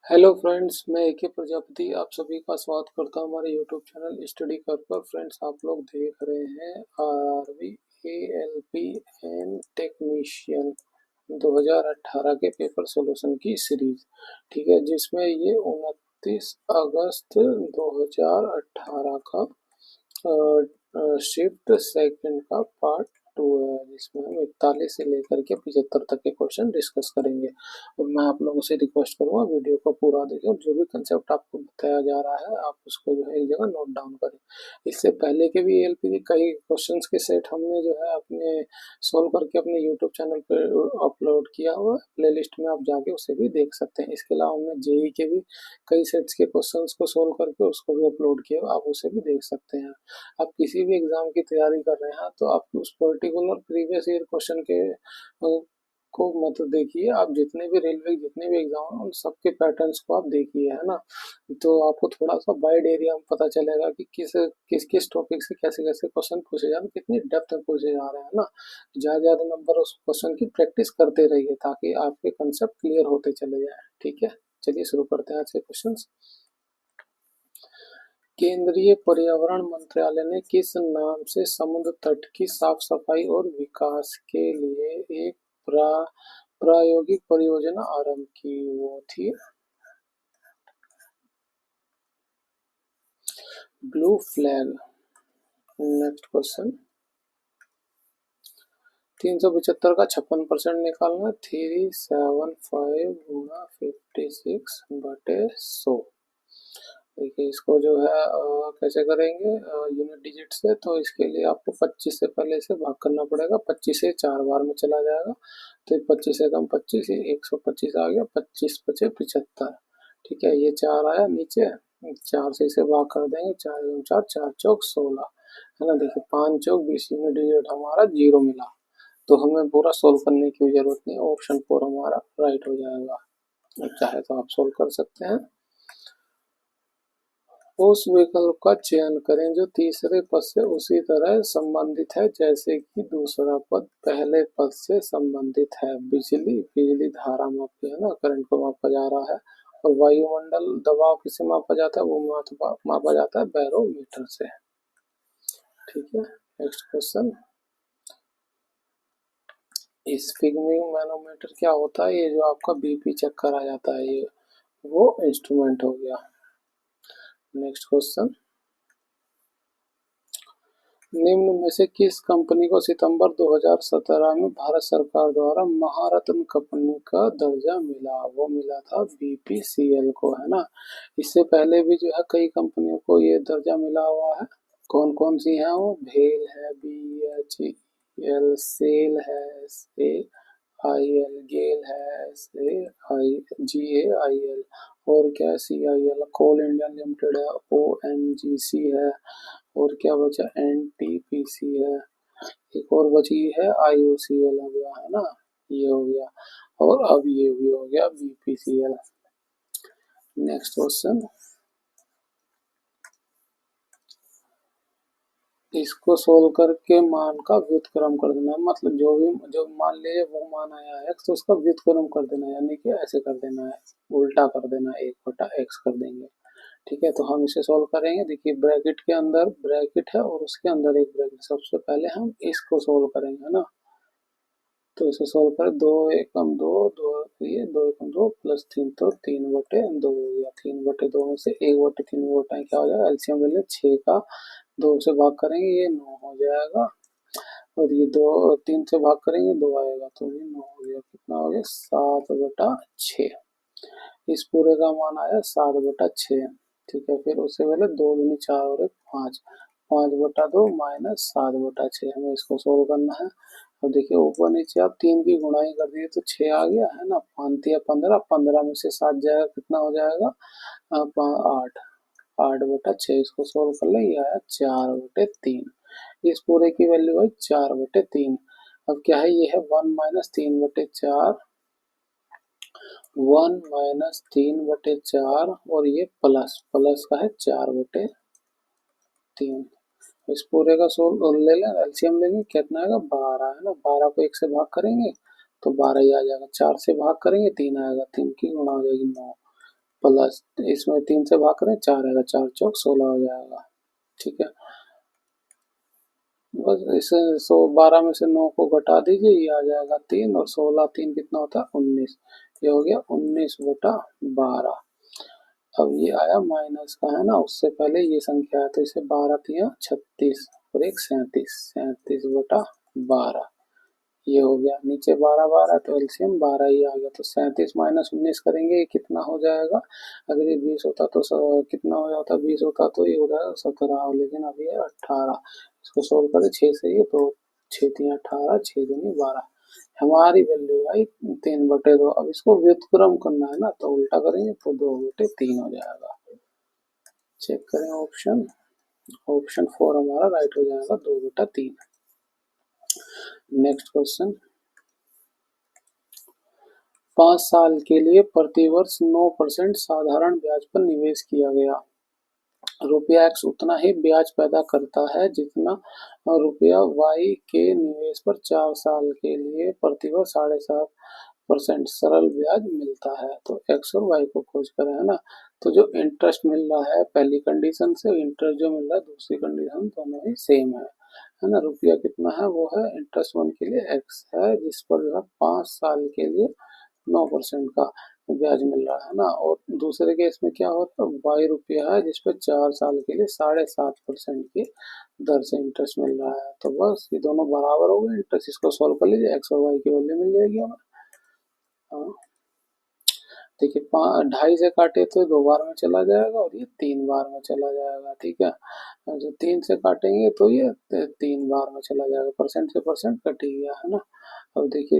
Hello friends, मैं एके प्रजापति आप सभी का स्वागत करता हूं हमारे यूट्यूब चैनल स्टडी कर पर। फ्रेंड्स, आप लोग देख रहे हैं आरआरबी एएलपी एंड टेक्नीशियन 2018 के पेपर सॉल्यूशन की सीरीज। ठीक है, जिसमें ये 29 अगस्त 2018 का शिफ्ट सेकंड का पार्ट 2 है, जिसमें हम 41 से लेकर के 75 तक के क्वेश्चन डिस्कस करेंगे। और मैं आप लोगों से रिक्वेस्ट करूंगा वीडियो को पूरा देखें और जो भी कंसेप्ट आपको बताया जा रहा है आप उसको जो है एक जगह नोट डाउन करें। इससे पहले के भी एएलपी के कई क्वेश्चंस के सेट हमने जो है अपने सोल्व करके अपने यूट्यूब चैनल पर अपलोड किया हुआ है। प्लेलिस्ट में आप जाके उसे भी देख सकते हैं। इसके अलावा हमने जेई के भी कई सेट्स के क्वेश्चंस को सोल्व करके उसको भी अपलोड किया हुआ, आप उसे भी देख सकते हैं। आप किसी भी एग्जाम की तैयारी कर रहे हैं तो आप उस पर्टिकुलर प्रीवियस ईयर क्वेश्चन के को मत देखिए। आप जितने भी रेलवे जितने भी एग्जाम हैं उन सबके पैटर्न्स को आप देखिए, है ना। तो आपको थोड़ा सा वाइड एरिया में पता चलेगा कि किस किस किस टॉपिक से कैसे कैसे क्वेश्चन पूछे जा रहे हैं, कितनी डेप्थ में पूछे जा रहे हैं ना। ज़्यादा ज़्यादा नंबर उस क्वेश्चन की प्रैक्टिस करते रहिए ताकि आपके कंसेप्ट क्लियर होते चले जाए। ठीक है, चलिए शुरू करते हैं आज के क्वेश्चन। केंद्रीय पर्यावरण मंत्रालय ने किस नाम से समुद्र तट की साफ सफाई और विकास के लिए एक प्रायोगिक परियोजना आरंभ की? वो थी ब्लू फ्लैग। नेक्स्ट क्वेश्चन, 375 का 56% निकालना। 375 गुणा 56 बटे 100। देखिए इसको जो है कैसे करेंगे यूनिट डिजिट से। तो इसके लिए आपको 25 से पहले इसे भाग करना पड़ेगा। 25 से 4 बार में चला जाएगा तो 25 से कम 25, ये 125 आ गया। 25 बचे 75। ठीक है, ये 4 आया नीचे। 4 से इसे भाग कर देंगे। 4 दूनी 4, 4 चौक 16, है ना। देखिए 5 चौक 20, यूनिट डिजिट हमारा 0 मिला। तो हमें पूरा सोल्व करने की जरूरत नहीं, ऑप्शन 4 हमारा राइट हो जाएगा। चाहे तो आप सोल्व कर सकते हैं। उस विकल्प का चयन करें जो तीसरे पद से उसी तरह संबंधित है जैसे कि दूसरा पद पहले पद से संबंधित है। बिजली बिजली धारा मापी है ना, करंट को मापा जा रहा है। और वायुमंडल दबाव किसे मापा जाता है? वो मापा जाता है बैरोमीटर से। ठीक है, नेक्स्ट क्वेश्चन। स्फिग्मिंग मैनोमीटर क्या होता है? ये जो आपका बीपी चेक करा जाता है, ये वो इंस्ट्रूमेंट हो गया। नेक्स्ट क्वेश्चन, निम्न में से किस कंपनी को सितंबर 2017 में भारत सरकार द्वारा महारत्न कंपनी का दर्जा मिला? वो मिला था बीपीसीएल को, है ना। इससे पहले भी जो है कई कंपनियों को ये दर्जा मिला हुआ है। कौन कौन सी है वो? भेल है, बीएचईएल, सेल है, से आई एल, गेल है, से आई GAIL, और क्या? CIL, कोल इंडिया लिमिटेड है, ONGC है, और क्या बचा? NTPC है। एक और बची है IOCL हो गया, है ना। ये हो गया। और अब ये भी हो गया BPCL। नेक्स्ट क्वेश्चन, इसको सोल्व करके मान का व्युत्क्रम कर देना। मतलब जो मान लीजिए वो मान आया x तो उसका व्युत्क्रम कर देना, यानी कि ऐसे कर देना है, उल्टा कर देना, 1/x कर देंगे। ठीक है, तो हम इसे सोल्व करेंगे। देखिए ब्रैकेट के अंदर ब्रैकेट है और उसके अंदर एक ब्रैकेट। सबसे पहले हम इसको सोल्व करेंगे, है ना। तो इसे सोल्व करें। 2 एकम 2, 2 ये 2 एकम 2 प्लस 3, तो 3/2 हो गया। 3/2 में से 1/3 घटाएं, क्या हो जाएगा? एलसीएम ले लें। 6 का 2 से भाग करेंगे, ये 9 हो जाएगा। और ये 2 3 से भाग करेंगे, 2 आएगा, तो ये 9 हो गया। कितना हो गया? 7/6। इस पूरे का मान आया 7/6। ठीक है, फिर उससे पहले 2 दूनी 4 और 1 5, 5/2 माइनस 7/6। हमें इसको सोल्व करना है। अब देखिए ऊपर नीचे आप 3 की गुणाई कर दिए तो 6 आ गया, है ना। 5 या 15, 15 में से 7 जाएगा, कितना हो जाएगा? 8। 8/6, इसको सोल्व कर ले, ये आया 4/3। इस पूरे की वैल्यू है 4/3। अब क्या है? ये है 1 माइनस 3/4, 1 माइनस 3/4, और ये प्लस प्लस का है 4/3। इस पूरे का सोल ले लें, एलसीएम लेंगे, कितना आएगा? 12, है ना। 12 को 1 से भाग करेंगे तो 12 ही आ जाएगा। 4 से भाग करेंगे 3 आएगा, 3 की गुणा हो जाएगी 9। प्लस इसमें 3 से भाग करें 4 आएगा, 4 चौक 16 हो जाएगा। ठीक है, बस इसे 12 में से 9 को घटा दीजिए, ये आ जाएगा 3, और 16 3 कितना होता है 19। ये हो गया 19/12। अब ये आया माइनस का है ना, उससे पहले ये संख्या है तो इसे 12 तिया 36 और एक 37, 37/12 ये हो गया। नीचे 12 तो एलसीएम 12 ही आ गया, तो 37 माइनस 19 करेंगे, ये कितना हो जाएगा। अगर ये 20 होता तो कितना हो जाता, 20 होता तो ये हो जाएगा 17, लेकिन अभी है 18। इसको सोल्व करें 6 से, ये तो 6 तिया 18, 6 दूनी 12। हमारी वैल्यू आई 3/2। अब इसको व्युत्क्रम करना है ना, तो उल्टा करेंगे तो 2/3 हो जाएगा। चेक करें ऑप्शन, ऑप्शन 4 हमारा राइट हो जाएगा, 2/3। नेक्स्ट क्वेश्चन, 5 साल के लिए प्रतिवर्ष 9% साधारण ब्याज पर निवेश किया गया। रुपया एक्स उतना ही ब्याज पैदा करता है जितना रुपया वाई के निवेश पर 4 साल के लिए प्रतिवर्ष 7.5% सरल ब्याज मिलता है। तो एक्स और वाई को खोज करें, है ना। तो जो इंटरेस्ट मिल रहा है पहली कंडीशन से, इंटरेस्ट जो मिल रहा है दूसरी कंडीशन, दोनों ही सेम है ना। रुपया कितना है, वो है इंटरेस्ट वन के लिए एक्स है, जिस पर जो है 5 साल के लिए 9% का ब्याज मिल रहा है ना। और दूसरे केस में क्या होता है, वाई रुपया है जिस पे 4 साल के लिए 7.5% की दर से इंटरेस्ट मिल रहा है। तो बस ये दोनों बराबर हो गए इंटरेस्ट, इसको सॉल्व कर लीजिए, एक्स और वाई की वैल्यू मिल जाएगी हमें। हाँ, देखिए 2.5 से काटे तो 2 बार में चला जाएगा, और ये 3 बार में चला जाएगा। ठीक है, जो 3 से काटेंगे तो ये 3 बार में चला जाएगा, परसेंट से परसेंट कट ही गया, है ना। अब देखिए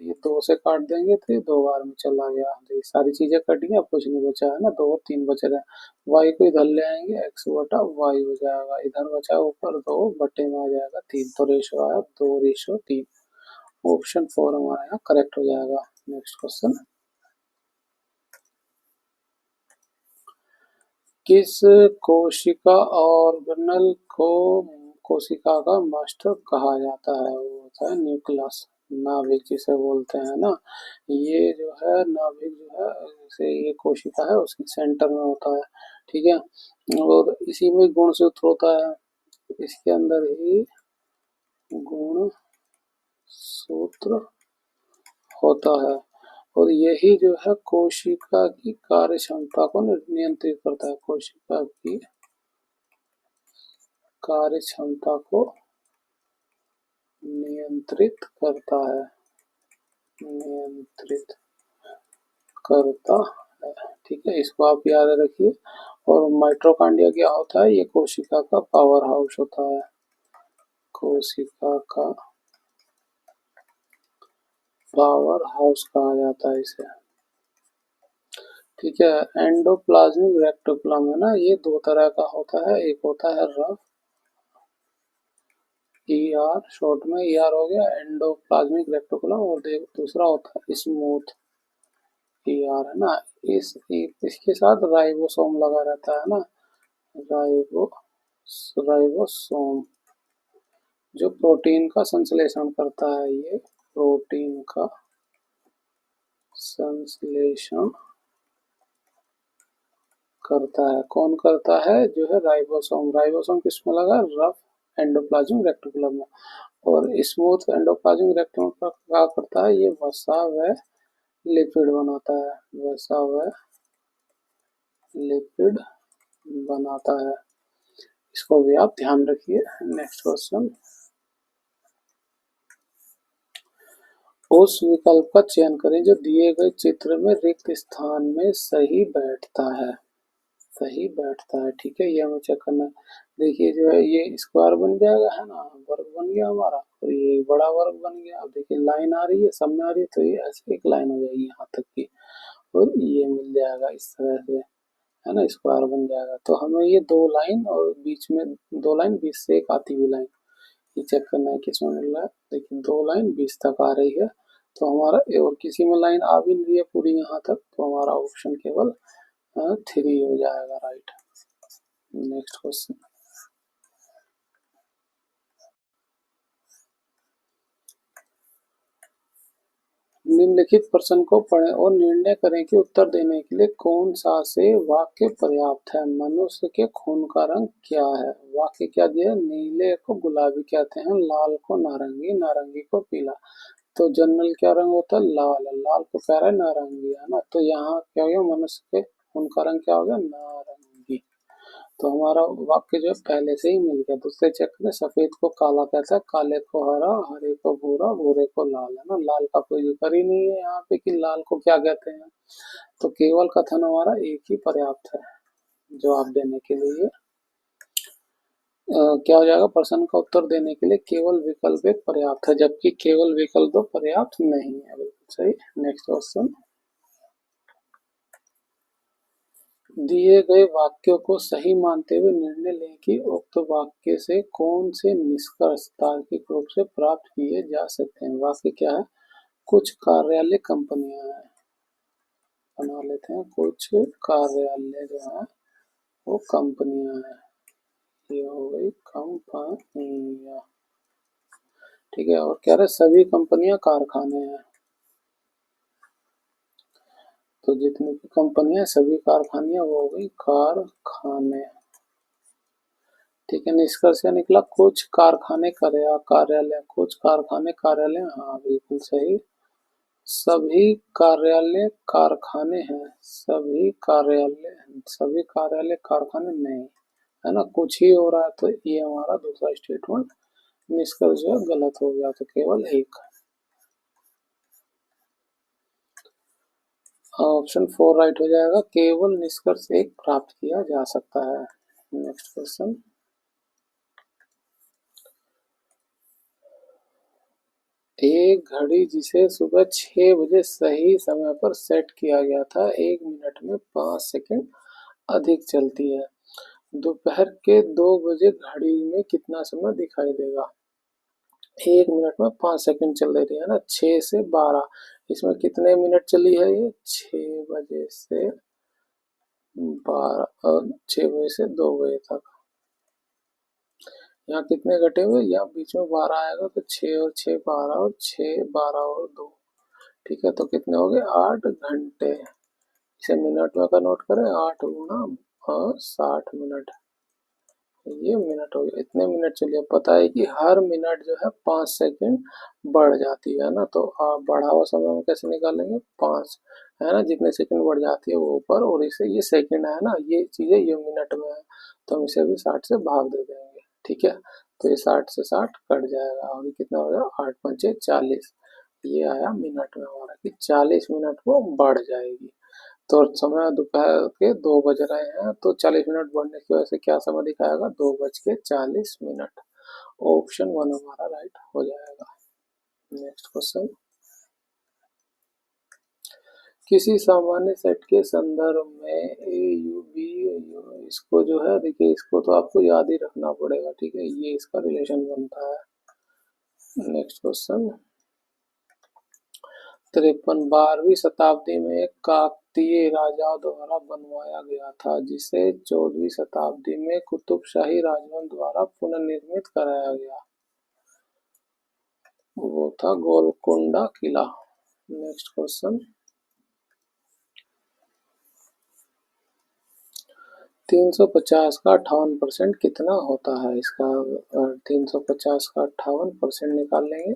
ये 2 से काट देंगे तो ये 2 बार में चला गया, तो ये सारी चीजें कट गई, अब कुछ नहीं बचा, है ना। 2 और 3 बच रहे हैं, वाई को इधर ले आएंगे, x/y हो जाएगा, इधर बचा ऊपर 2 बटे में आ जाएगा 3, तो रेशो आया 2:3। ऑप्शन 4 हमारा यहाँ करेक्ट हो जाएगा। नेक्स्ट क्वेश्चन, किस कोशिका ऑर्गेनेल को कोशिका का मास्टर कहा जाता है, वो होता है न्यूक्लियस, नाभिक जिसे बोलते हैं ना। ये जो है नाभिक जो है, जैसे ये कोशिका है उसके सेंटर में होता है। ठीक है, और इसी में गुणसूत्र होता है, इसके अंदर ही गुण सूत्र होता है, और यही जो है कोशिका की कार्य क्षमता को नियंत्रित करता है, कोशिका की कार्य क्षमता को नियंत्रित करता है, नियंत्रित करता है। ठीक है, इसको आप याद रखिए। और माइटोकॉन्ड्रिया क्या होता है, ये कोशिका का पावर हाउस होता है, कोशिका का पावर हाउस कहा जाता है इसे। ठीक है, एंडोप्लाज्मिक रेक्टिकुलम है ना, ये 2 तरह का होता है, एक होता है रफ, ER शॉर्ट में ER हो गया एंडोप्लाज्मिक रेक्टिकुलम, और दूसरा होता है स्मूथ, ER, है ना। इसके साथ राइबोसोम लगा रहता है ना, राइबो राइबोसोम जो प्रोटीन का संश्लेषण करता है, ये प्रोटीन का संश्लेषण करता है। कौन करता है, जो है राइबोसोम। राइबोसोम किसमें लगा, रफ एंडोप्लाज्मिक रेक्टिकुलम में। और स्मूथ एंडोप्लाज्मिक रेक्टिकुलम क्या करता है, ये वसा व लिपिड बनाता है, वसा व लिपिड बनाता है, इसको भी आप ध्यान रखिए। नेक्स्ट क्वेश्चन, उस विकल्प का चयन करें जो दिए गए चित्र में रिक्त स्थान में सही बैठता है, सही बैठता है। ठीक है, ये हमें चेक करना है। देखिए जो है ये स्क्वायर बन जाएगा, है ना, वर्ग बन गया हमारा, और ये बड़ा वर्ग बन गया। अब देखिए लाइन आ रही है, सब में आ रही है, तो ये ऐसे एक लाइन हो जाएगी यहाँ तक की, और ये मिल जाएगा इस तरह से, है ना, स्क्वायर बन जाएगा। तो हमें ये 2 लाइन और बीच में 2 लाइन, बीच से एक आती हुई लाइन, ये चेक करना है किसमें मिल रहा है। देखिए 2 लाइन 20 तक आ रही है, तो हमारा और किसी में लाइन आ भी नहीं रही है पूरी यहाँ तक, तो हमारा ऑप्शन केवल 3 हो जाएगा, राइट। नेक्स्ट क्वेश्चन, निम्नलिखित प्रश्न को पढ़ें और निर्णय करें कि उत्तर देने के लिए कौन सा से वाक्य पर्याप्त है। मनुष्य के खून का रंग क्या है? वाक्य क्या दिया? नीले को गुलाबी कहते हैं, लाल को नारंगी, नारंगी को पीला। तो जनरल क्या रंग होता है? लाल। लाल को कह रहा है नारंगी, है ना। तो यहाँ क्या हो गया? मनुष्य के खून का रंग क्या हो गया? नारंगी। तो हमारा वाक्य जो है पहले से ही मिल गया। दूसरे चक्र में सफेद को काला कहता है, काले को हरा, हरे को भूरा, भूरे को लाल, है ना। लाल का कोई जिक्र ही नहीं है यहाँ पे कि लाल को क्या कहते हैं। तो केवल कथन हमारा एक ही पर्याप्त है जवाब देने के लिए। क्या हो जाएगा? प्रश्न का उत्तर देने के लिए केवल विकल्प एक पर्याप्त है, जबकि केवल विकल्प दो पर्याप्त नहीं है। बिल्कुल सही। Next question. दिए गए वाक्यों को सही मानते हुए निर्णय लें कि उक्त वाक्य से कौन से निष्कर्ष तार्किक रूप से प्राप्त किए जा सकते हैं। वाक्य क्या है? कुछ कार्यालय कंपनियां हैं, बना लेते हैं। कुछ कार्यालय जो है वो कंपनियां हैं, ये हो गई कंपनियां। ठीक है। और कह रहे सभी कंपनियां कारखाने हैं, तो जितनी भी कंपनियां सभी कारखानियां वो हो गई कारखाने। ठीक है। निष्कर्ष क्या निकला? कुछ कारखाने कार्यालय, कुछ कारखाने कार्यालय, हाँ बिल्कुल सही। सभी कार्यालय कारखाने हैं, सभी कार्यालय कारखाने नहीं, है ना। कुछ ही हो रहा है, तो ये हमारा दूसरा स्टेटमेंट निष्कर्ष जो है गलत हो गया। तो केवल एक। ऑप्शन 4 राइट हो जाएगा। केवल निष्कर्ष एक प्राप्त किया जा सकता है। Next question. एक घड़ी जिसे सुबह 6 बजे सही समय पर सेट किया गया था, 1 मिनट में 5 सेकंड अधिक चलती है। दोपहर के 2 बजे घड़ी में कितना समय दिखाई देगा? 1 मिनट में 5 सेकंड चल रही है ना। 6 से 12, इसमें कितने मिनट चली है? ये 6 बजे से 12, 6 बजे से 2 बजे तक। यहाँ कितने घटे हुए? यहाँ बीच में 12 आएगा, तो 6 और 6 12, और 6 12 और 2। ठीक है। तो कितने हो गए? 8 घंटे। इसे मिनट में कन्वर्ट करें, 8 गुना 60 मिनट। ये मिनट हो गया। इतने मिनट चलिए। पता है कि हर मिनट जो है 5 सेकंड बढ़ जाती है ना। तो आप बढ़ा हुआ समय हम कैसे निकालेंगे? 5, है ना। जितने सेकंड बढ़ जाती है वो ऊपर, और इसे ये सेकंड है ना, ये चीजें ये मिनट में है, तो हम इसे भी 60 से भाग दे देंगे। ठीक है। तो ये 60 से 60 कट जाएगा, और ये कितना हो गया? 8 5 40। ये आया मिनट में हमारा कि 40 मिनट वो बढ़ जाएगी। तो समय दोपहर के 2 बज रहे हैं, तो 40 मिनट बढ़ने की वजह से क्या समय दिखाएगा? 2 बज के 40 मिनट। ऑप्शन 1 हमारा राइट हो जाएगा। Next question. किसी सामान्य सेट के संदर्भ में ए यू बी, इसको जो है देखिए, इसको तो आपको याद ही रखना पड़ेगा। ठीक है। ये इसका रिलेशन बनता है। Next question. 53। 12वीं शताब्दी में एक काकतीय राजा द्वारा बनवाया गया था, जिसे 14वीं शताब्दी में कुतुबशाही राजवंश द्वारा पुनर्निर्मित कराया गया। वो था गोलकुंडा किला। Next question. 350 का 58% कितना होता है? इसका 350 का 58% निकाल लेंगे,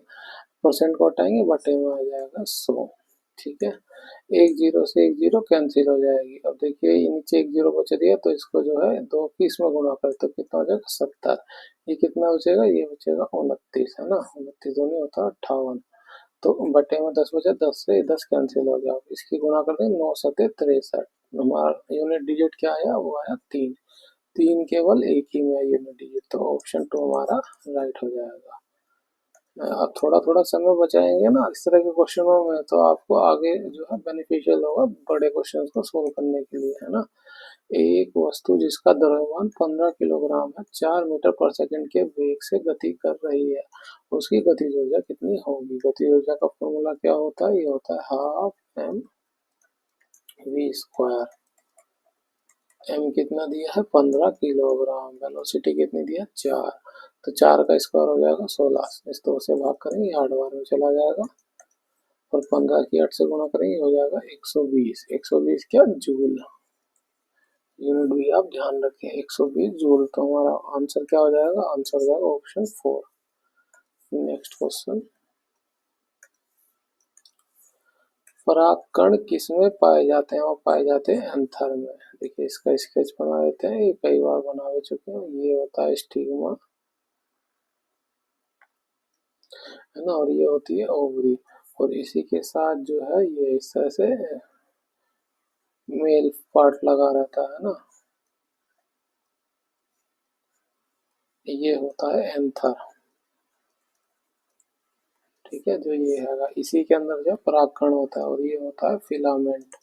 परसेंट को हटाएंगे, बटे में आ जाएगा 100। ठीक है। एक जीरो से एक जीरो कैंसिल हो जाएगी। अब देखिए ये नीचे एक जीरो बच रही है, तो इसको जो है 2 की इसमें गुणा कर, तो कितना हो जाएगा? 70। ये कितना बचेगा? ये बचेगा 29, है ना। 29 दूनी होता है 58। तो बटे में 10 बचा, 10 से 10 कैंसिल हो गया। इसकी गुणा कर दें, 9 सते 63। हमारा यूनिट डिजिट क्या आया? वो आया 3। 3 केवल एक ही में है यूनिट डिजिट, तो ऑप्शन 2 हमारा राइट हो जाएगा। आप थोड़ा थोड़ा समय बचाएंगे ना इस तरह के क्वेश्चनों में, तो आपको आगे जो है बेनिफिशियल होगा बड़े क्वेश्चन को सोल्व करने के लिए, है ना। एक वस्तु जिसका द्रव्यमान 15 किलोग्राम है, 4 मीटर पर सेकंड के वेग से गति कर रही है, उसकी गतिज ऊर्जा कितनी होगी? गतिज ऊर्जा का फॉर्मूला क्या होता है? ये होता है half M V square. M कितना दिया है? 15 किलोग्राम। वेलोसिटी कितनी दिया? 4। तो 4 का स्क्वायर हो जाएगा 16। इस 2 से भाग करेंगे, 8 बार में चला जाएगा, और 15 की 8 से गुणा करेंगे हो जाएगा 120। 120 क्या जूल, यूनिट भी आप ध्यान रखें 120 जूल। तो हमारा आंसर क्या हो जाएगा, आंसर हो जाएगा ऑप्शन 4। नेक्स्ट क्वेश्चन, परागकण किसमें पाए जाते हैं, वो पाए जाते हैं एंथर में। देखिए इसका स्केच बना देते हैं, ये कई बार बना भी चुके हैं। ये होता है स्टिग्मा, है ना, और ये होती है ओवरी, और इसी के साथ जो है ये इस तरह से मेल पार्ट लगा रहता है ना, ये होता है एंथर। ठीक है, जो ये है इसी के अंदर जो परागकण होता है, और ये होता है फिलामेंट।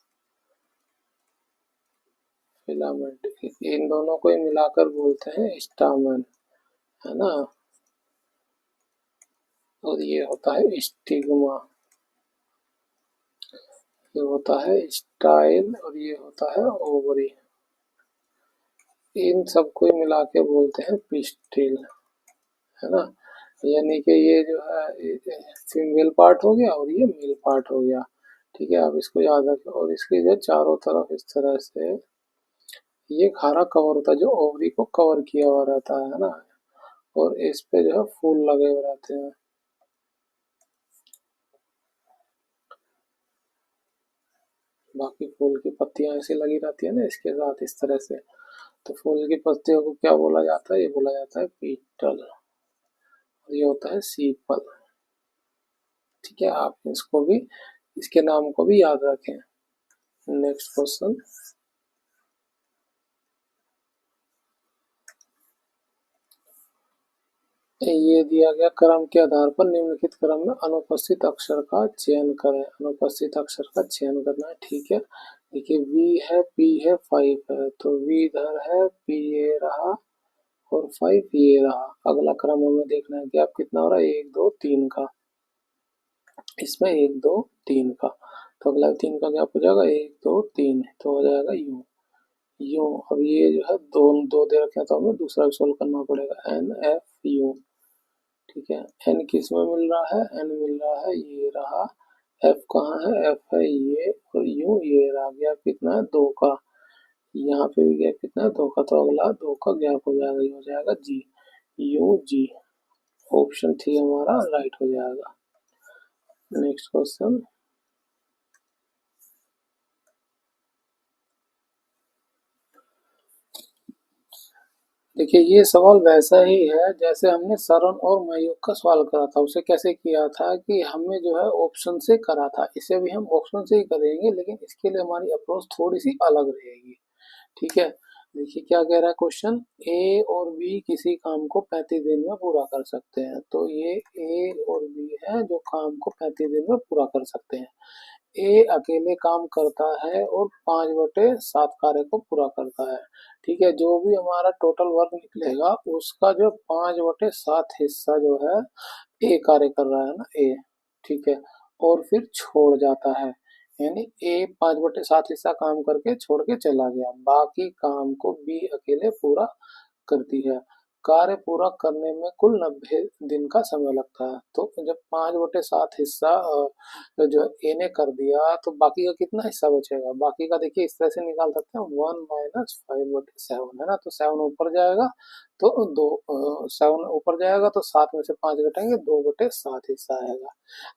फिलामेंट इन दोनों को ही मिलाकर बोलते हैं स्टामेन, है ना, और ये होता है स्टिग्मा। ये होता है स्टाइल, और ये होता है ओवरी। इन सबको ही मिला के बोलते हैं पिस्टिल, है ना। यानी कि ये जो है फीमेल पार्ट हो गया और ये मेल पार्ट हो गया। ठीक है, आप इसको याद रखें। और इसके जो चारों तरफ इस तरह से ये खारा कवर होता है, जो ओवरी को कवर किया हुआ रहता है ना, और इस पे जो है फूल लगे हुए रहते हैं। बाकी फूल की पत्तियां ऐसी लगी रहती है ना इसके साथ इस तरह से। तो फूल की पत्तियों को क्या बोला जाता है, ये बोला जाता है पीटल, और ये होता है सीपल। ठीक है, आप इसको भी, इसके नाम को भी याद रखें। नेक्स्ट क्वेश्चन, ये दिया गया क्रम के आधार पर निम्नलिखित क्रम में अनुपस्थित अक्षर का चयन करें। अनुपस्थित अक्षर का चयन करना है। ठीक है, देखिए वी है, पी है, 5 है, तो वी इधर है, पी ये रहा, और 5 ये रहा। अगला क्रम हमें देखना है कि आप कितना हो रहा है, 1 2 3 का, इसमें 1 2 3 का। तो अगला 3 का क्या हो जाएगा, 1 2 3, तो हो जाएगा यू। यू, अब ये जो है दो दो दे रखे हैं, तो हमें दूसरा भी सोल्व करना पड़ेगा, एन एफ यू। ठीक है, एन किस में मिल रहा है, एन मिल रहा है ये रहा, एफ कहाँ है, एफ है ये, और यू ये रहा। गैप कितना है, 2 का। यहाँ पे भी गैप कितना है, 2 का, तो अगला 2 का गैप हो जाएगा, ये हो जाएगा जी, यू जी। ऑप्शन 3 हमारा राइट हो जाएगा। नेक्स्ट क्वेश्चन, देखिए ये सवाल वैसा ही है जैसे हमने सरन और मयूख का सवाल करा था। उसे कैसे किया था कि हमने जो है ऑप्शन से करा था, इसे भी हम ऑप्शन से ही करेंगे, लेकिन इसके लिए हमारी अप्रोच थोड़ी सी अलग रहेगी। ठीक है, देखिए क्या कह रहा है क्वेश्चन, ए और बी किसी काम को 35 दिन में पूरा कर सकते हैं। तो ये ए और बी है जो काम को 35 दिन में पूरा कर सकते हैं। ए अकेले काम करता है और 5/7 कार्य को पूरा करता है। ठीक है, जो भी हमारा टोटल वर्क निकलेगा उसका जो 5/7 हिस्सा जो है ए कार्य कर रहा है ना, ए। ठीक है, और फिर छोड़ जाता है, यानी ए 5/7 हिस्सा काम करके छोड़ के चला गया, बाकी काम को बी अकेले पूरा करती है। कार्य पूरा करने में कुल 90 दिन का समय लगता है। तो जब 5/7 हिस्सा जो ए ने कर दिया, तो बाकी का कितना हिस्सा बचेगा, बाकी का देखिए इस तरह से निकाल सकते हैं, 1 - 5/7, है ना। तो 7 ऊपर जाएगा, तो 7 ऊपर जाएगा तो 7 में से 5 घटाएंगे, 2/7 हिस्सा आएगा।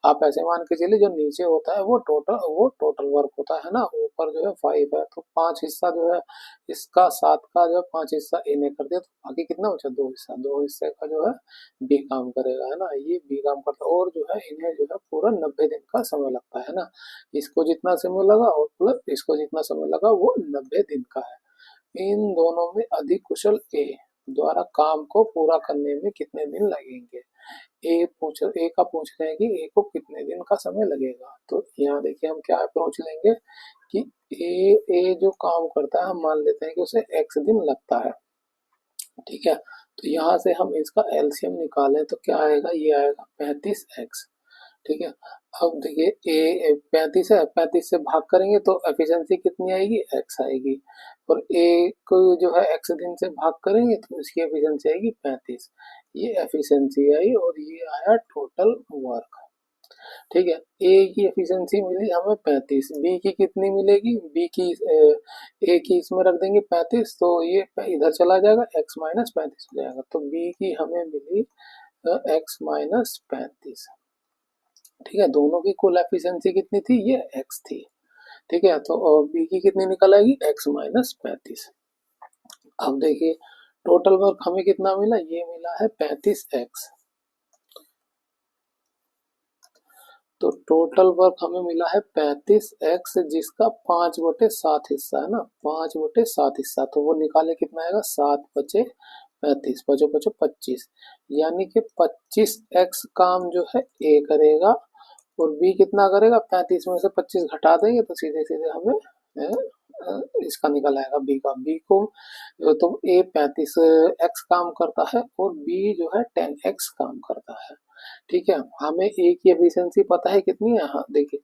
आप ऐसे मान के चलिए जो नीचे होता है वो टोटल वर्क होता है ना, ऊपर जो है 5 है, तो 5 हिस्सा जो है इसका, 7 का जो 5 हिस्सा ए ने कर दिया, तो बाकी कितना बचा, 2 हिस्सा। 2 हिस्से का जो है बी काम करेगा, है ना, ये बी काम करता है। और जो है इन्हें जो है पूरा 90 दिन का समय लगता है ना, इसको जितना समय लगा और प्लस इसको जितना समय लगा वो 90 दिन का है। इन दोनों में अधिक कुशल ए द्वारा काम को पूरा करने में कितने दिन लगेंगे। ए का पूछ रहे हैं कि ए को कितने दिन का समय लगेगा। तो यहाँ देखिए हम क्या अप्रोच लेंगे कि ए जो काम करता है हम मान लेते हैं कि उसे एक्स दिन लगता है। ठीक है, तो यहाँ से हम इसका एलसीएम निकालें तो क्या आएगा, ये आएगा 35x। ठीक है, अब देखिए ए 35 है, 35 से भाग करेंगे तो एफिशिएंसी कितनी आएगी, एक्स आएगी, और ए को जो है एक्स दिन से भाग करेंगे तो इसकी एफिशिएंसी आएगी 35। ये एफिशिएंसी आई और ये आया टोटल वर्क। ठीक है। ए की एफिशिएंसी मिली हमें 35, बी की कितनी मिलेगी, बी की ए की इसमें रख देंगे 35, तो ये इधर चला जाएगा, एक्स माइनस 35 हो जाएगा, तो बी की हमें मिली एक्स माइनस 35। ठीक है, दोनों की कुल एफिशिएंसी कितनी थी, ये एक्स थी। ठीक है, तो बी की कितनी निकल आएगी, एक्स माइनस 35। अब देखिए टोटल वर्क हमें कितना मिला, ये मिला है 35x। तो टोटल वर्क हमें मिला है 35x, जिसका 5/7 हिस्सा है ना, 5/7 हिस्सा, तो वो निकाले कितना आएगा, 7/35, बचो बचो 25, यानी कि 25x काम जो है ए करेगा, और बी कितना करेगा, 35 में से 25 घटा देंगे तो सीधे सीधे हमें इसका निकल आएगा, बी का। बी को तो ए 35x काम करता है और बी जो है 10x काम करता है। ठीक है, हमें ए की एफिशिएंसी पता है कितनी है, हाँ देखिए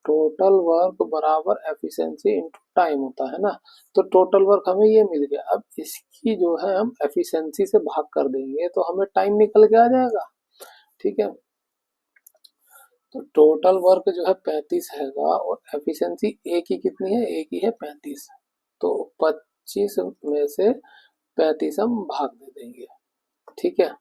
टोटल वर्क बराबर एफिशिएंसी इनटू टाइम होता है ना, तो टोटल वर्क हमें ये मिल गया। अब इसकी जो है हम एफिशिएंसी से भाग कर देंगे तो हमें टाइम निकल के आ जाएगा। ठीक है, तो टोटल वर्क जो है 35 हैगा और एफिशिएंसी ए की कितनी है, ए की है 35, तो 25 में से 35 हम भाग दे देंगे। ठीक है,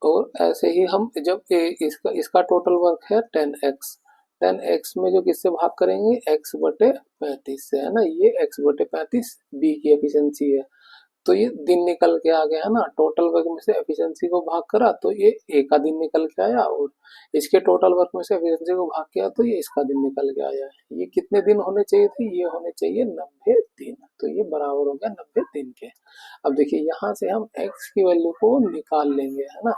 और ऐसे ही हम जब इसका टोटल वर्क है 10x, 10x में जो किससे भाग करेंगे, x/35 से, है ना, ये x/35 बी की एफिशिएंसी है, तो ये दिन निकल के आ गया है ना, टोटल वर्क में से एफिशिएंसी को भाग करा तो ये ए का दिन निकल के आया, और इसके टोटल वर्क में से एफिशिएंसी को भाग किया तो ये इसका दिन निकल के आया है। ये कितने दिन होने चाहिए थे, ये होने चाहिए 90 दिन, तो ये बराबर हो गया 90 दिन के। अब देखिए यहाँ से हम एक्स की वैल्यू को निकाल लेंगे, है ना,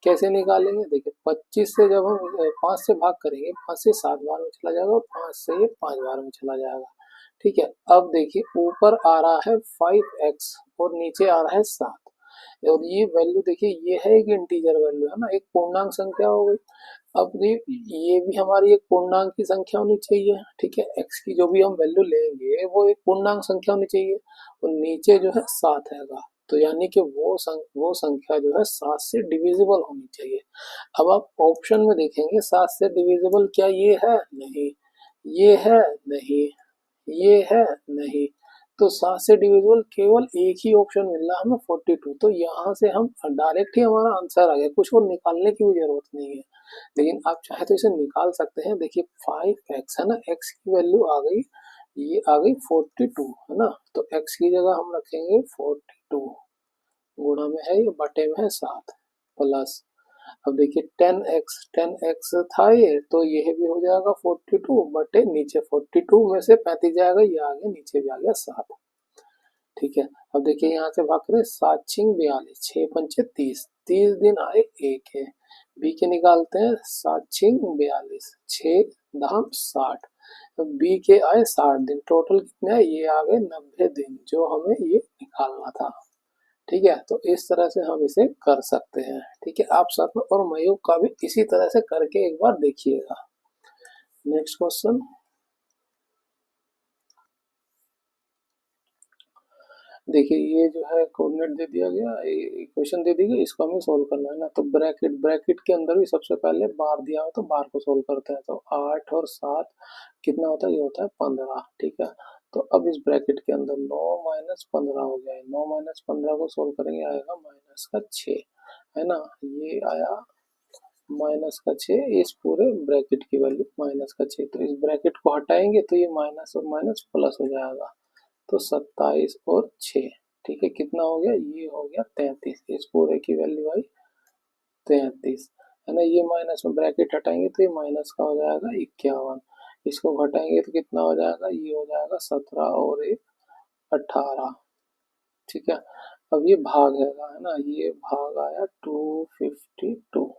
कैसे निकालेंगे, देखिए 25 से जब हम 5 से भाग करेंगे, 5 से 7 बार में चला जाएगा और 5 से ये 5 बार में चला जाएगा। ठीक है, अब देखिए ऊपर आ रहा है 5x और नीचे आ रहा है 7, और ये वैल्यू देखिए ये है एक इंटीजर वैल्यू, है ना, एक पूर्णांक संख्या हो गई। अब ये भी हमारी एक पूर्णांक की संख्या होनी चाहिए। ठीक है, x की जो भी हम वैल्यू लेंगे वो एक पूर्णांक संख्या होनी चाहिए, और नीचे जो है 7 हैगा, तो यानी कि वो संख्या जो है 7 से डिविजिबल होनी चाहिए। अब आप ऑप्शन में देखेंगे 7 से डिविजिबल क्या ये है, नहीं, ये है, नहीं, ये है, नहीं, तो 7 से डिविजिबल केवल एक ही ऑप्शन मिल रहा है हमें 42, तो यहाँ से हम डायरेक्ट ही हमारा आंसर आ गया, कुछ और निकालने की भी जरूरत नहीं है। लेकिन आप चाहे तो इसे निकाल सकते हैं, देखिए 5x है ना, x की वैल्यू आ गई, ये आ गई 42, है ना, तो x की जगह हम रखेंगे 42, गुणा में है ये, बटे में है 7, प्लस, अब देखिए 10x था ये, तो ये भी हो जाएगा 42 बटे नीचे 42 में से 35 जाएगा, ये आ गया नीचे भी आ गया 7। ठीक है, अब देखिए यहाँ से भाग करें, 7×6 = 42, 6×5 = 30, 30 दिन आए एक है, बी के निकालते हैं, 7×6 = 42, 6×10 = 60, तो बी के आए 60 दिन, टोटल कितने आए, ये आ गए 90 दिन, जो हमें ये निकालना था। ठीक है, तो इस तरह से हम इसे कर सकते हैं। ठीक है, आप सब और मयूर का भी इसी तरह से करके एक बार देखिएगा। नेक्स्ट क्वेश्चन, देखिए ये जो है कोऑर्डिनेट दे दिया गया, इक्वेशन दे दी गई, इसको हमें सोल्व करना है ना, तो ब्रैकेट ब्रैकेट के अंदर भी सबसे पहले बार दिया हो तो बार को सोल्व करते हैं, तो 8 और 7 कितना होता है, ये होता है 15। ठीक है, तो अब इस ब्रैकेट के अंदर 9 माइनस 15 हो गया है, 9 माइनस 15 को सोल्व करेंगे आएगा -6, है ना, ये आया -6, इस पूरे ब्रैकेट की वैल्यू -6, तो इस ब्रैकेट को हटाएंगे तो ये माइनस और माइनस प्लस हो जाएगा, तो 27 और 6। ठीक है, कितना हो गया, ये हो गया 33, इस पूरे की वैल्यू आई 33, है ना, ये माइनस में ब्रैकेट हटाएंगे तो ये माइनस का हो जाएगा 51, इसको घटाएंगे तो कितना हो जाएगा, ये हो जाएगा 17 और 1 18। ठीक है, अब ये भाग है ना, ये भाग आया 252,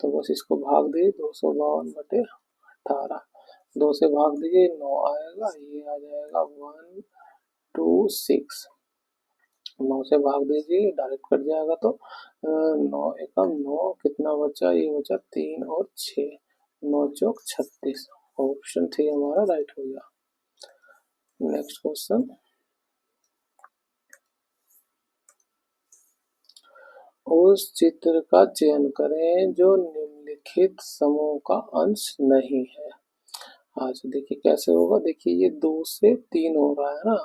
तो बस इसको भाग दे 252/18, 2 से भाग दीजिए 9 आएगा, ये आ जाएगा 126, 9 से भाग दीजिए डायरेक्ट कट जाएगा, तो 9 × 9 कितना बचा, ये बचा 3 और 6, 9×4 = 36, ऑप्शन 3 हमारा राइट हो गया। नेक्स्ट क्वेश्चन, उस चित्र का चयन करें जो निम्नलिखित निम्नलिखित समूह का अंश नहीं है। हाँ तो देखिए कैसे होगा, देखिए ये 2 से 3 हो रहा है ना,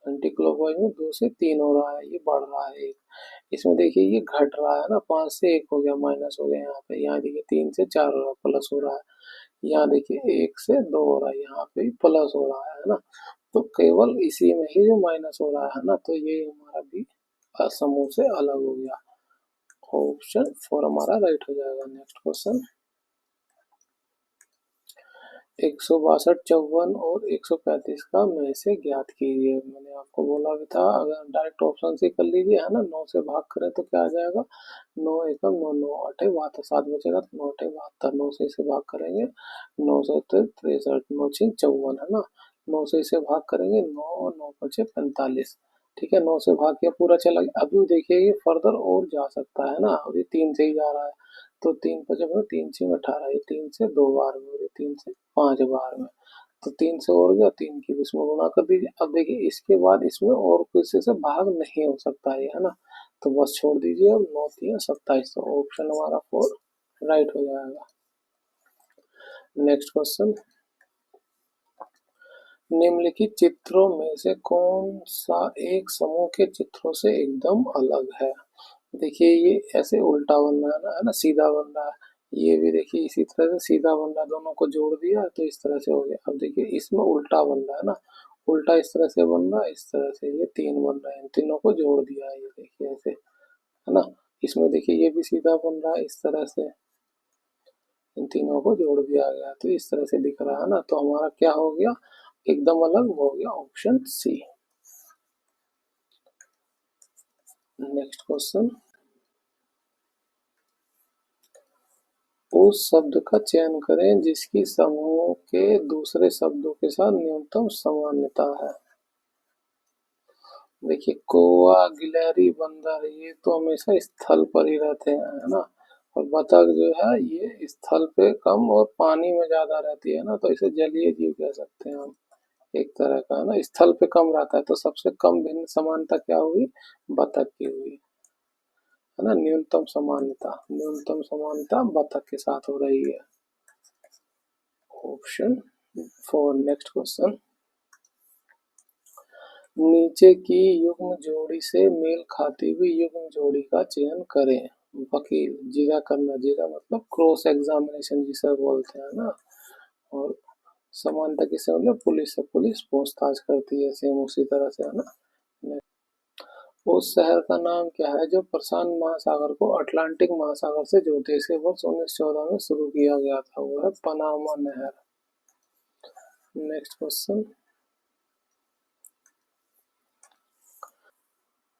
एंटी क्लॉकवाइज में 2 से 3 हो रहा है, ये बढ़ रहा है 1। इसमें देखिए ये घट रहा है ना, 5 से 1 हो गया, माइनस हो गया यहाँ पे। यहाँ देखिए 3 से 4 हो रहा है, प्लस हो रहा है। यहाँ देखिए 1 से 2 हो रहा है, यहाँ पे प्लस हो रहा है ना। तो केवल इसी में ही जो माइनस हो रहा है ना, तो ये हमारा भी समूह से अलग हो गया। ऑप्शन 4 हमारा राइट हो जाएगा। नेक्स्ट क्वेश्चन, 162, 54 और 135 का में से ज्ञात कीजिए। मैंने आपको बोला भी था अगर डायरेक्ट ऑप्शन से कर लीजिए है ना, 9 से भाग करें तो क्या आ जाएगा, 9 एकम 9, 9 8 72, 7 बचेगा तो 9 8 72, 9 से इसे भाग करेंगे 9 से 63, 9 6 54 है ना, 9 से इसे भाग करेंगे 9 9 बचे 45। ठीक है, 9 से भाग किया पूरा चला गया। अभी देखिए ये फर्दर और जा सकता है ना, अभी 3 से ही जा रहा है तो 3 पचे मतलब 3 6 18, ये 3 से 2 बार में, और ये 3 से 5 बार में, तो 3 से और गया, 3 की इसमें गुणा कर दीजिए। अब देखिए इसके बाद इसमें और किसी से भाग नहीं हो सकता है ना, तो बस छोड़ दीजिए। अब 9 3 27, तो ऑप्शन हमारा 4 राइट हो जाएगा। नेक्स्ट क्वेश्चन, निम्नलिखित चित्रों में से कौन सा एक समूह के चित्रों से एकदम अलग है। देखिए ये ऐसे उल्टा बन रहा है ना, सीधा बन रहा है। ये भी देखिए इसी तरह से सीधा बन रहा है, दोनों को जोड़ दिया तो इस तरह से हो गया। अब देखिए इसमें उल्टा बन रहा है ना, उल्टा इस तरह से बन रहा है, इस तरह से ये 3 बन रहे हैं, इन तीनों को जोड़ दिया है, ये देखिए ऐसे है ना। इसमें देखिए ये भी सीधा बन रहा है इस तरह से, इन तीनों को जोड़ दिया गया तो इस तरह से दिख रहा है ना, तो हमारा क्या हो गया, एकदम अलग हो गया, ऑप्शन सी। नेक्स्ट क्वेश्चन, उस शब्द का चयन करें जिसकी समूह के दूसरे शब्दों के साथ न्यूनतम समानता है। देखिए कौवा, गिलहरी, बंदर ये तो हमेशा स्थल पर ही रहते हैं है ना, और बतख जो है ये स्थल पे कम और पानी में ज्यादा रहती है ना, तो इसे जलीय जीव कह सकते हैं हम, एक तरह का है ना, स्थल पे कम रहता है, तो सबसे कम भिन्न समानता क्या हुई, बतख की हुई है ना। न्यूनतम समानता बतख के साथ हो रही है, ऑप्शन 4। नेक्स्ट क्वेश्चन, नीचे की युग्म जोड़ी से मेल खाती हुई युग्म जोड़ी का चयन करें। वकील, जीरा करना, जीरा मतलब क्रॉस एग्जामिनेशन जिसे बोलते हैं ना, और समानता किसे मतलब पुलिस से, पुलिस पूछताछ करती है, सेम उसी तरह से है ना। उस शहर का नाम क्या है जो प्रशांत महासागर को अटलांटिक महासागर से जोड़ते, इसे वर्ष 1914 में शुरू किया गया था, वो है पनामा नहर। नेक्स्ट क्वेश्चन,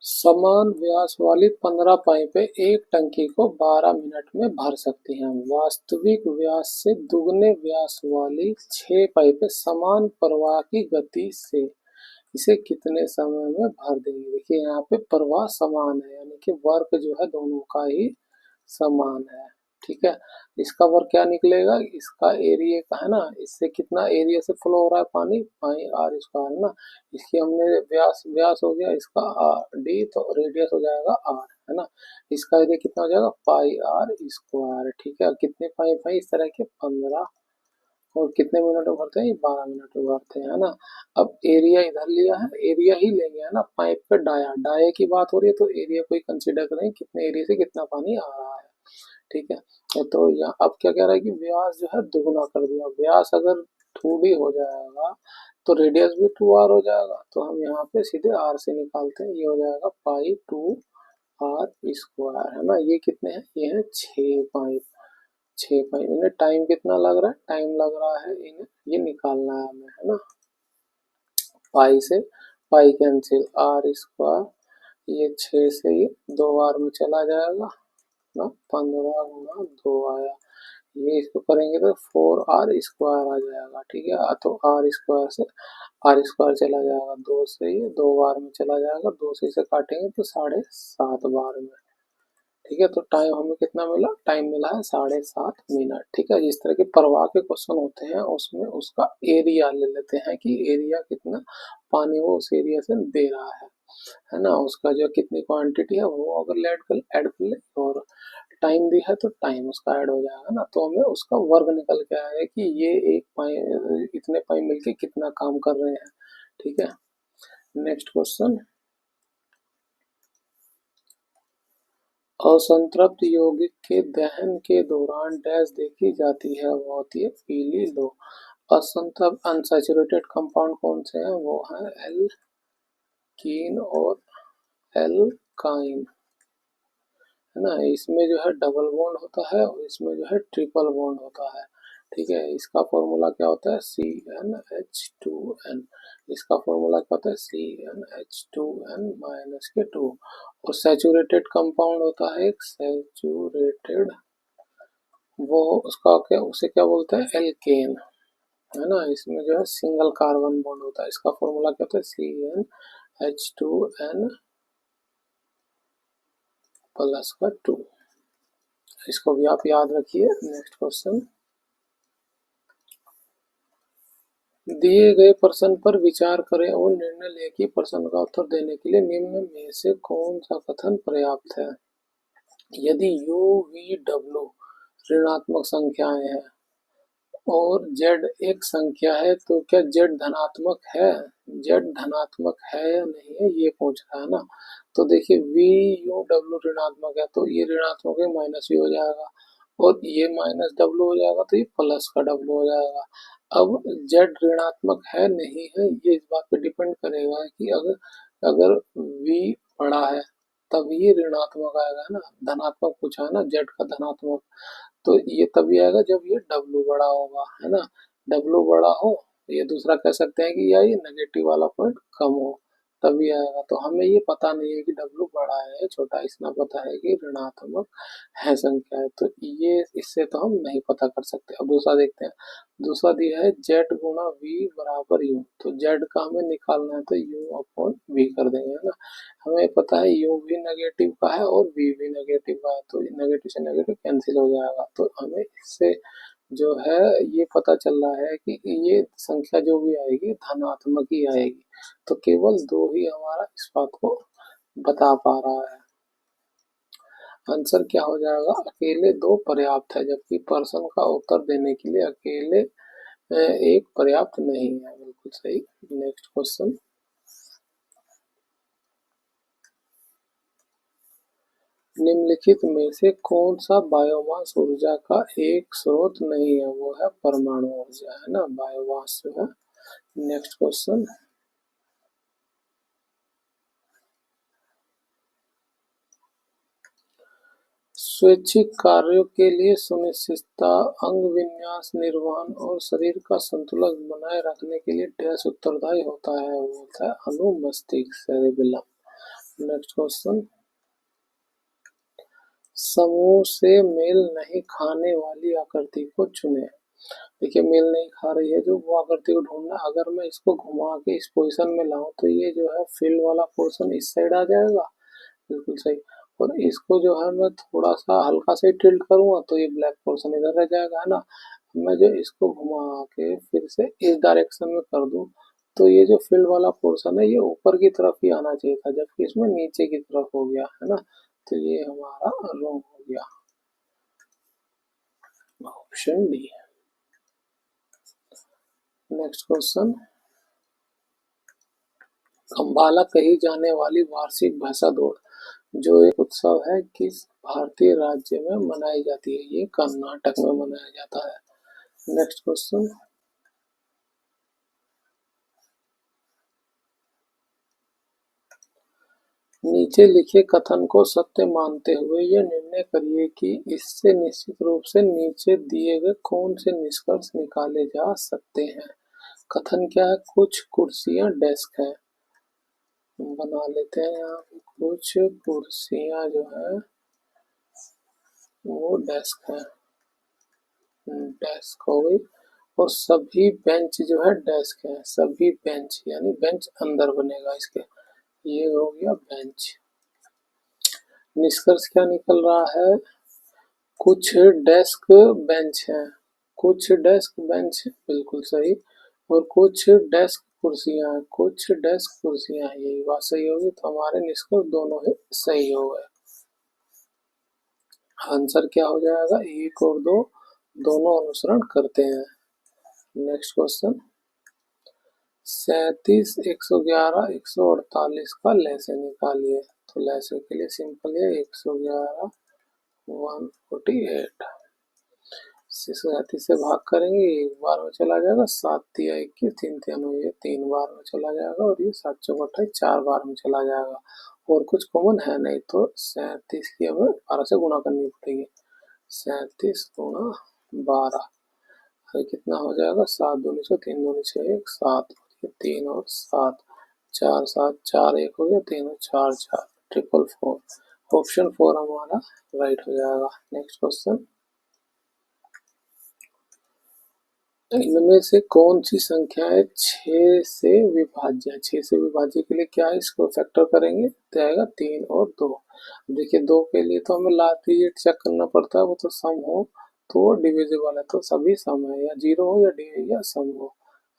समान व्यास वाली 15 पाइपें एक टंकी को 12 मिनट में भर सकती हैं। वास्तविक व्यास से दुगने व्यास वाली 6 पाइपें समान प्रवाह की गति से इसे कितने समय में भर देंगे। देखिए यहाँ पे प्रवाह समान है, यानी कि वर्क जो है दोनों का ही समान है। ठीक है, इसका वर्क क्या निकलेगा, इसका एरिया का है ना, इससे कितना एरिया से फ्लो हो रहा है पानी, पाई आर स्क्वायर है ना। इसकी हमने व्यास, व्यास हो गया इसका आर डी, तो रेडियस हो जाएगा आर है ना। इसका एरिया कितना हो जाएगा, पाई आर स्क्वायर। ठीक है, कितने पाइप है इस तरह के, 15, और कितने मिनट में भरते हैं, 12 मिनट में भरते हैं है ना। अब एरिया इधर लिया है, एरिया ही लेंगे है ना, पाइप का डाया, डाये की बात हो रही है तो एरिया को ही कंसिडर करें, कितने एरिया से कितना पानी आ रहा है। ठीक है, तो यहाँ अब क्या कह रहा है कि व्यास जो है दुगना कर दिया। व्यास अगर 2d हो जाएगा तो रेडियस भी 2r हो जाएगा, तो हम यहाँ पे सीधे r से निकालते हैं, ये हो जाएगा पाई 2r स्क्वायर है ना। ये कितने हैं, ये है 6 पाइप, 6 पाइप। इन्हें टाइम कितना लग रहा है, टाइम लग रहा है इन्हें ये निकालना है हमें है ना। पाई से पाई कैंसिल, आर स्क्वायर, ये 6 से ये 2 बार में चला जाएगा ना, 15 गुना 2 आया, ये इसको करेंगे तो 4r स्क्वायर आ जाएगा। ठीक है, तो आर स्क्वायर से आर स्क्वायर चला जाएगा, 2 से ये 2 बार में चला जाएगा, 2 से इसे काटेंगे तो 7.5 बार में। ठीक है, तो टाइम हमें कितना मिला, टाइम मिला है 7.5 मिनट। ठीक है, जिस तरह के प्रवाह के क्वेश्चन होते हैं उसमें उसका एरिया ले लेते हैं कि एरिया कितना पानी वो उस एरिया से दे रहा है ना, उसका जो कितनी क्वांटिटी है वो अगर ऐड कर ले, और टाइम दी है तो टाइम उसका ऐड हो जाएगा ना, तो हमें उसका वर्ग निकल के आएगा कि ये एक पाई इतने पाई मिलके कितना काम कर रहे हैं। ठीक है, नेक्स्ट क्वेश्चन। असंतृप्त यौगिक के दहन के दौरान डैश देखी जाती है, वो होती है पीली लो। असंतृप्त अनसैचुरेटेड कंपाउंड कौन से हैं, वो है एल्कीन और एल्काइन, है ना। इसमें जो है डबल बॉन्ड होता है और इसमें जो है ट्रिपल बॉन्ड होता है। ठीक है, इसका फॉर्मूला क्या होता है, CnH2n। इसका फॉर्मूला क्या होता है, CnH2n-2। और सैचुरेटेड कंपाउंड होता है एक सैचुरेटेड, वो उसका क्या, उसे क्या बोलते हैं, एल्केन, है ना। इसमें जो है सिंगल कार्बन बॉन्ड होता है, इसका फॉर्मूला क्या होता है, CnH2n प्लस का 2। इसको भी आप याद रखिए। Next question. दिए गए प्रश्न पर विचार करें और निर्णय लें कि प्रश्न का उत्तर देने के लिए निम्न में से कौन सा कथन पर्याप्त है। यदि u v w ऋणात्मक संख्याएं हैं और z एक संख्या है तो क्या z धनात्मक है, z धनात्मक है या नहीं है, ये पूछ रहा है ना। तो देखिए v u w ऋणात्मक है तो ये ऋणात्मक है, माइनस v हो जाएगा, और ये माइनस w हो जाएगा तो ये प्लस का w हो जाएगा। अब z ऋणात्मक है नहीं है, ये इस बात पे डिपेंड करेगा कि अगर अगर v बड़ा है तब ये ऋणात्मक आएगा, है ना। धनात्मक पूछा है ना, z का धनात्मक, तो ये तभी आएगा जब ये W बड़ा होगा, है ना। W बड़ा हो, ये दूसरा कह सकते हैं कि या ये नेगेटिव वाला पॉइंट कम हो, तभी आएगा। तो हमें ये पता नहीं है कि W बड़ा है या छोटा, इतना पता है कि ऋणात्मक है संख्या है, तो ये इससे तो हम नहीं पता कर सकते। अब दूसरा देखते हैं। दूसरा दिया है Z गुणा V बराबर U, तो Z का हमें निकालना है तो U अपॉन V कर देंगे, है ना। हमें पता है u भी नेगेटिव का है और v भी नेगेटिव का है, तो नेगेटिव से नेगेटिव कैंसिल हो जाएगा। तो हमें इससे जो है ये पता चल रहा है कि ये संख्या जो भी आएगी धनात्मक ही आएगी। तो केवल दो ही हमारा इस बात को बता पा रहा है। आंसर क्या हो जाएगा, अकेले दो पर्याप्त है, जबकि प्रश्न का उत्तर देने के लिए अकेले एक पर्याप्त नहीं है। बिल्कुल सही। Next question. निम्नलिखित में से कौन सा बायोमास ऊर्जा का एक स्रोत नहीं है, वो है परमाणु ऊर्जा, है ना, बायोमास जो है। Next question. स्वैच्छिक कार्यों के लिए सुनिश्चितता, अंग विन्यास, निर्वहन और शरीर का संतुलन बनाए रखने के लिए डैश उत्तरदायी होता है, वो होता है अनुमस्तिष्क, सेरेबेलम। Next question. समूह से मेल नहीं खाने वाली आकृति को चुने। देखिए मेल नहीं खा रही है जो, वो आकृति को ढूंढना। अगर मैं इसको घुमा के इस पोजीशन में लाऊं तो ये जो है फील्ड वाला पोर्शन इस साइड आ जाएगा, बिल्कुल सही। और इसको जो है मैं थोड़ा सा हल्का से टिल्ट करूंगा तो ये ब्लैक पोर्शन इधर रह जाएगा, है ना। मैं जो इसको घुमा के फिर से इस डायरेक्शन में कर दूं तो ये जो फील्ड वाला पोर्शन है ये ऊपर की तरफ ही आना चाहिए था, जबकि इसमें नीचे की तरफ हो गया, है ना। तो ये हमारा रॉन्ग हो गया, option D. Next question. Khambala कही जाने वाली वार्षिक भैंसा दौड़ जो एक उत्सव है किस भारतीय राज्य में मनाई जाती है, ये कर्नाटक में मनाया जाता है। Next question. नीचे लिखे कथन को सत्य मानते हुए यह निर्णय करिए कि इससे निश्चित रूप से नीचे दिए गए कौन से निष्कर्ष निकाले जा सकते हैं। कथन क्या है, कुछ कुर्सियां डेस्क है, बना लेते हैं यहाँ कुछ कुर्सियां जो है वो डेस्क है, डेस्क हो गई। और सभी बेंच जो है डेस्क है, सभी बेंच यानी बेंच अंदर बनेगा इसके, ये हो गया बेंच। निष्कर्ष क्या निकल रहा है, कुछ डेस्क बेंच हैं, कुछ डेस्क बेंच, बिल्कुल सही। और कुछ डेस्क कुर्सियां हैं, कुछ डेस्क कुर्सियां हैं, यही बात सही होगी। तो हमारे निष्कर्ष दोनों ही सही हो गए। आंसर क्या हो जाएगा, 1 और 2 दोनों अनुसरण करते हैं। नेक्स्ट क्वेश्चन, 37, 111, 148 का लैसे निकालिए। तो लैसे के लिए सिंपल है, 111 148, 37 से भाग करेंगे, एक बार में चला जाएगा, 7 तिया 21, 3 तिया 9, ये 3 बार में चला जाएगा, और ये 7 चौक 28, 4 बार में चला जाएगा। और कुछ कॉमन है नहीं, तो 37 की हमें 12 से गुणा करनी पड़ेगी। 37 गुणा 12, ये कितना हो जाएगा, 7 दूनी 6, 3 दूनी 6, 1 7, 3 और 7, 4 7, 4 1 हो गया, 3 और 4 4, 444। ऑप्शन 4 हमारा राइट हो जाएगा। नेक्स्ट क्वेश्चन, इनमें से कौन सी संख्या है 6 से विभाज्य? 6 से विभाज्य के लिए क्या है, इसको फैक्टर करेंगे तो आएगा 3 और 2। देखिए 2 के लिए तो हमें लास्ट डिजिट चेक करना पड़ता है, वो तो सम हो तो डिविजिबल है, तो सभी सम है, या 0 हो या सम हो,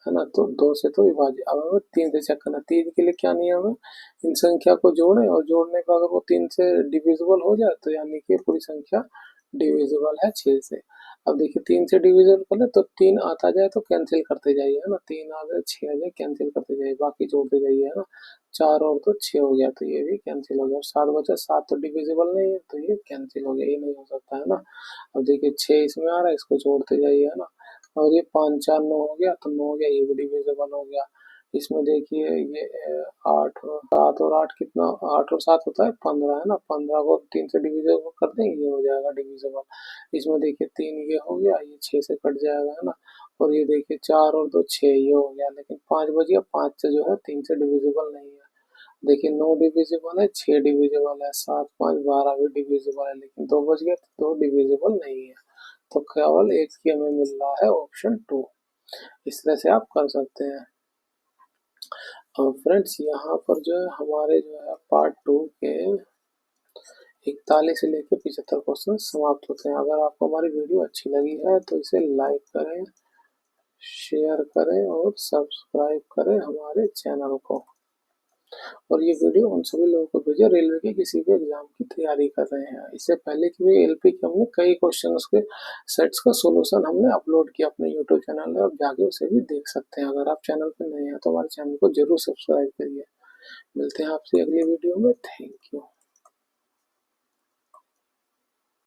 है ना। तो 2 से तो विभाज्य। अब हमें 3 से चेक करना। 3 के लिए क्या नियम है, इन संख्या को जोड़ें और जोड़ने पर अगर वो 3 से डिविजिबल हो जाए तो यानी कि पूरी संख्या डिविजिबल है 6 से। अब देखिए 3 से डिविजन कर ले तो 3 आता जाए तो कैंसिल करते जाइए, है ना। 3 आ गए, 6 आ जाए, कैंसिल करते जाइए, बाकी जोड़ते जाइए, है ना। 4 और तो 6 हो गया, तो ये भी कैंसिल हो गया। और 7 बचा, 7 तो डिविजिबल नहीं है, तो ये कैंसिल हो गया, ये नहीं हो सकता, है ना। अब देखिए 6 इसमें आ रहा है, इसको जोड़ते जाइए, है ना। और ये 5 4 9 हो गया, तो 9 हो गया, ये भी डिविजिबल हो गया। इसमें देखिए ये 8 7 और 8 कितना, 8 और 7 होता है 15, है ना। 15 को 3 से डिविजिबल कर देंगे, ये हो जाएगा डिविजिबल। इसमें देखिए 3 ये हो गया, ये 6 से कट जाएगा, है ना। और ये देखिए 4 और 2 6, ये हो गया, लेकिन 5 बच गया, 5 से जो है 3 से डिविजिबल नहीं है। देखिए 9 डिविजिबल है, 6 डिविजिबल है, 7 5 12 भी डिविजिबल है, लेकिन 2 बच गया तो 2 डिविजिबल नहीं है। तो केवल एक ही हमें मिल रहा है, ऑप्शन 2। इस तरह से आप कर सकते हैं। फ्रेंड्स यहाँ पर जो है हमारे जो है पार्ट 2 के 41 से लेकर 75 क्वेश्चन समाप्त होते हैं। अगर आपको हमारी वीडियो अच्छी लगी है तो इसे लाइक करें, शेयर करें और सब्सक्राइब करें हमारे चैनल को। और ये वीडियो उन सभी लोगों को भेजें रेलवे के किसी भी एग्जाम की तैयारी कर रहे हैं। इससे पहले की भी एलपी के हमने कई क्वेश्चन के सेट्स का सोल्यूशन हमने अपलोड किया अपने यूट्यूब चैनल में, आप जाके उसे भी देख सकते हैं। अगर आप चैनल पर नए हैं तो हमारे चैनल को जरूर सब्सक्राइब करिए। मिलते हैं आपसे अगली वीडियो में। Thank you.